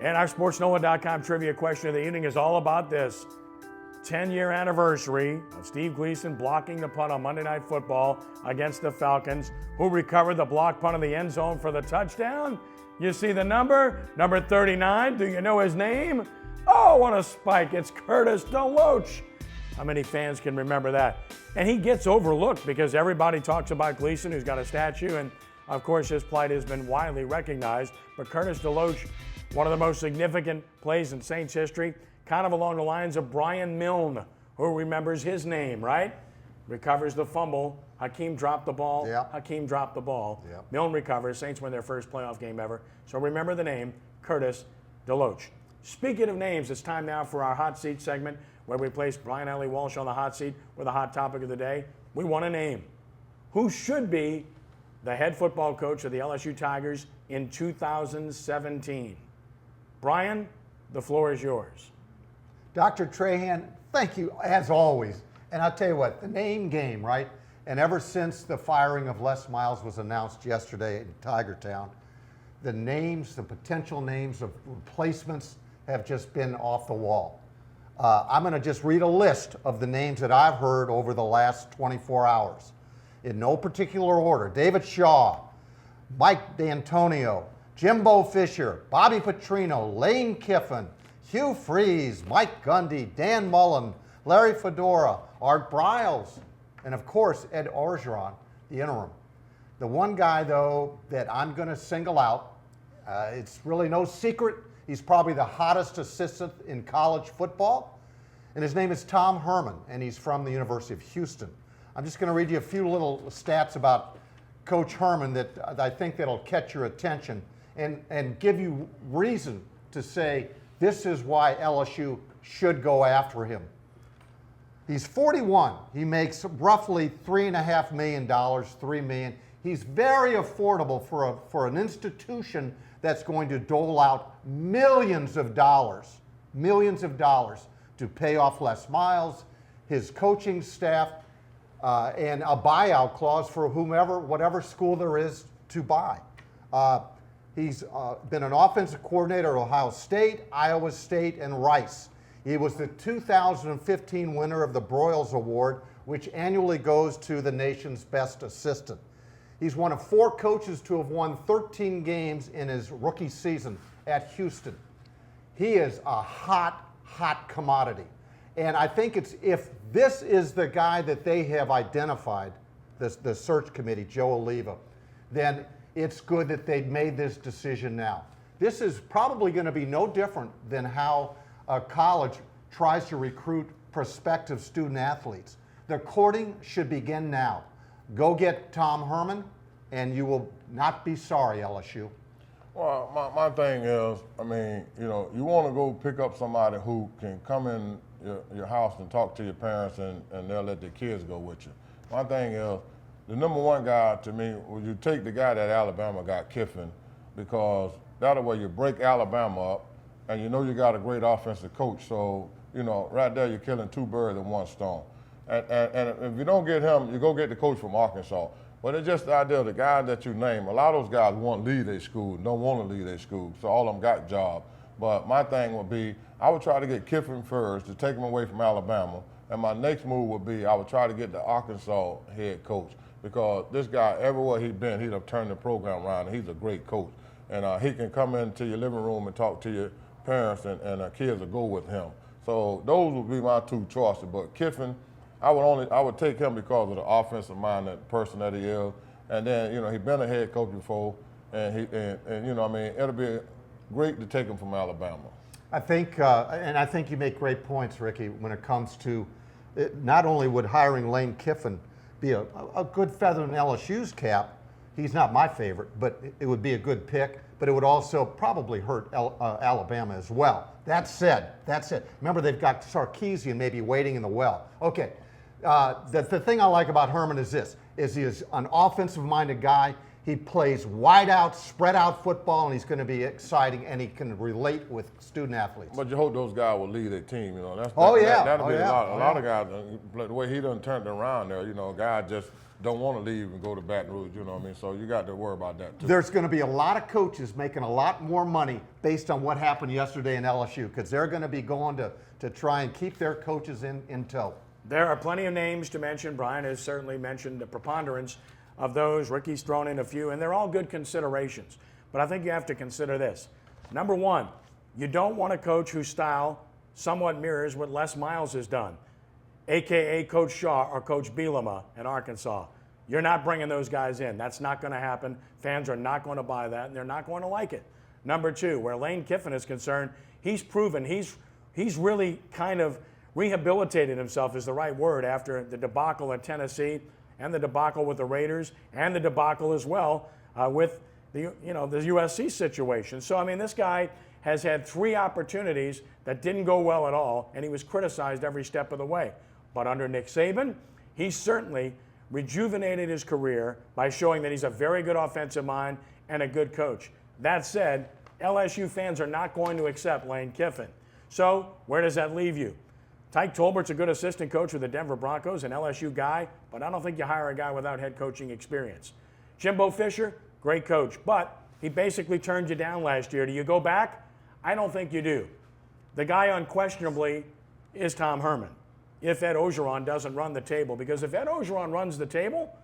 And our sportsNOLA.com trivia question of the evening is all about this 10-year anniversary of Steve Gleason blocking the punt on Monday Night Football against the Falcons. Who recovered the block punt in the end zone for the touchdown? You see the number 39. Do you know his name? Oh, what a spike. It's Curtis DeLoach. How many fans can remember that? And he gets overlooked because everybody talks about Gleason, who's got a statue, and of course his plight has been widely recognized. But Curtis DeLoach, one of the most significant plays in Saints history, kind of along the lines of Brian Milne. Who remembers his name, right? Recovers the fumble. Hakeem dropped the ball. Yep. Hakeem dropped the ball. Yep. Milne recovers. Saints win their first playoff game ever. So remember the name, Curtis DeLoach. Speaking of names, it's time now for our hot seat segment where we place Brian Ellie Walsh on the hot seat with a hot topic of the day. We want a name. Who should be the head football coach of the LSU Tigers in 2017? Brian, the floor is yours. Dr. Trahan, thank you, as always. And I'll tell you what, the name game, right? And ever since the firing of Les Miles was announced yesterday in Tigertown, the names, the potential names of replacements have just been off the wall. I'm going to just read a list of the names that I've heard over the last 24 hours. In no particular order: David Shaw, Mike D'Antonio, Jimbo Fisher, Bobby Petrino, Lane Kiffin, Hugh Freeze, Mike Gundy, Dan Mullen, Larry Fedora, Art Briles, and of course Ed Orgeron, the interim. The one guy, though, that I'm going to single out, it's really no secret, he's probably the hottest assistant in college football, and his name is Tom Herman, and he's from the University of Houston. I'm just going to read you a few little stats about Coach Herman that I think that'll catch your attention and give you reason to say this is why LSU should go after him. He's 41. He makes roughly $3.5 million, $3 million. He's very affordable for an institution that's going to dole out millions of dollars to pay off Les Miles, his coaching staff, and a buyout clause for whatever school there is to buy. He's been an offensive coordinator at Ohio State, Iowa State, and Rice. He was the 2015 winner of the Broyles Award, which annually goes to the nation's best assistant. He's one of 4 coaches to have won 13 games in his rookie season at Houston. He is a hot commodity. And I think if this is the guy that they have identified, the search committee, Joe Oliva, then it's good that they made this decision now. This is probably going to be no different than how a college tries to recruit prospective student athletes. The courting should begin now. Go get Tom Herman, and you will not be sorry, LSU. Well, my thing is, I mean, you want to go pick up somebody who can come in your house and talk to your parents and they'll let their kids go with you. My thing is, the number one guy to me, would you take the guy that Alabama got, Kiffin, because that way you break Alabama up and you got a great offensive coach. So, right there you're killing 2 birds with 1 stone. And if you don't get him, you go get the coach from Arkansas. But it's just the idea of the guys that you name. A lot of those guys want to leave their school, don't want to leave their school. So all of them got jobs. But my thing would be, I would try to get Kiffin first to take him away from Alabama. And my next move would be, I would try to get the Arkansas head coach. Because this guy, everywhere he's been, he'd have turned the program around, and he's a great coach. And he can come into your living room and talk to your parents, and kids will go with him. So those would be my 2 choices. But Kiffin, I would take him because of the offensive minded person that he is. And then, he's been a head coach before, and it'll be great to take him from Alabama. I think you make great points, Ricky, when it comes to not only would hiring Lane Kiffin be a good feather in LSU's cap. He's not my favorite, but it would be a good pick. But it would also probably hurt Alabama as well. That said, remember they've got Sarkisian maybe waiting in the well. Okay, the thing I like about Herman is this: he is an offensive-minded guy. He plays wide out, spread out football, and he's going to be exciting, and he can relate with student athletes. But you hope those guys will lead their team. You know, that'll be a lot of guys. The way he done turned it around there, you know, guys just don't want to leave and go to Baton Rouge. You know what I mean? So you got to worry about that too. There's going to be a lot of coaches making a lot more money based on what happened yesterday in LSU, because they're going to be going to try and keep their coaches in tow. There are plenty of names to mention. Brian has certainly mentioned the preponderance of those. Ricky's thrown in a few, and they're all good considerations. But I think you have to consider this. Number one, you don't want a coach whose style somewhat mirrors what Les Miles has done, a.k.a. Coach Shaw or Coach Bielema in Arkansas. You're not bringing those guys in. That's not going to happen. Fans are not going to buy that, and they're not going to like it. Number two, where Lane Kiffin is concerned, he's proven he's really kind of rehabilitated himself is the right word after the debacle at Tennessee and the debacle with the Raiders and the debacle as well with the USC situation. So, I mean, this guy has had 3 opportunities that didn't go well at all, and he was criticized every step of the way. But under Nick Saban, he certainly rejuvenated his career by showing that he's a very good offensive mind and a good coach. That said, LSU fans are not going to accept Lane Kiffin. So, where does that leave you? Tyke Tolbert's a good assistant coach with the Denver Broncos, an LSU guy, but I don't think you hire a guy without head coaching experience. Jimbo Fisher, great coach, but he basically turned you down last year. Do you go back? I don't think you do. The guy unquestionably is Tom Herman, if Ed Orgeron doesn't run the table, because if Ed Orgeron runs the table,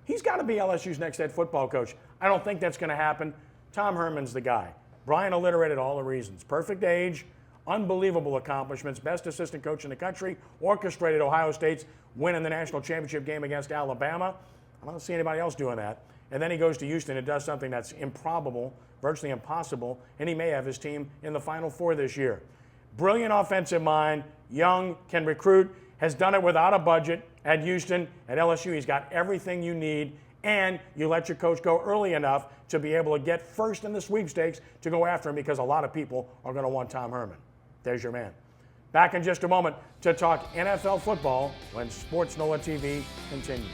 he's got to be LSU's next head football coach. I don't think that's going to happen. Tom Herman's the guy. Brian alliterated all the reasons. Perfect age, unbelievable accomplishments, best assistant coach in the country, orchestrated Ohio State's win in the national championship game against Alabama. I don't see anybody else doing that. And then he goes to Houston and does something that's improbable, virtually impossible, and he may have his team in the Final Four this year. Brilliant offensive mind, young, can recruit, has done it without a budget at Houston. At LSU, he's got everything you need, and you let your coach go early enough to be able to get first in the sweepstakes to go after him, because a lot of people are going to want Tom Herman. There's your man. Back in just a moment to talk NFL football when Sports NOLA TV continues.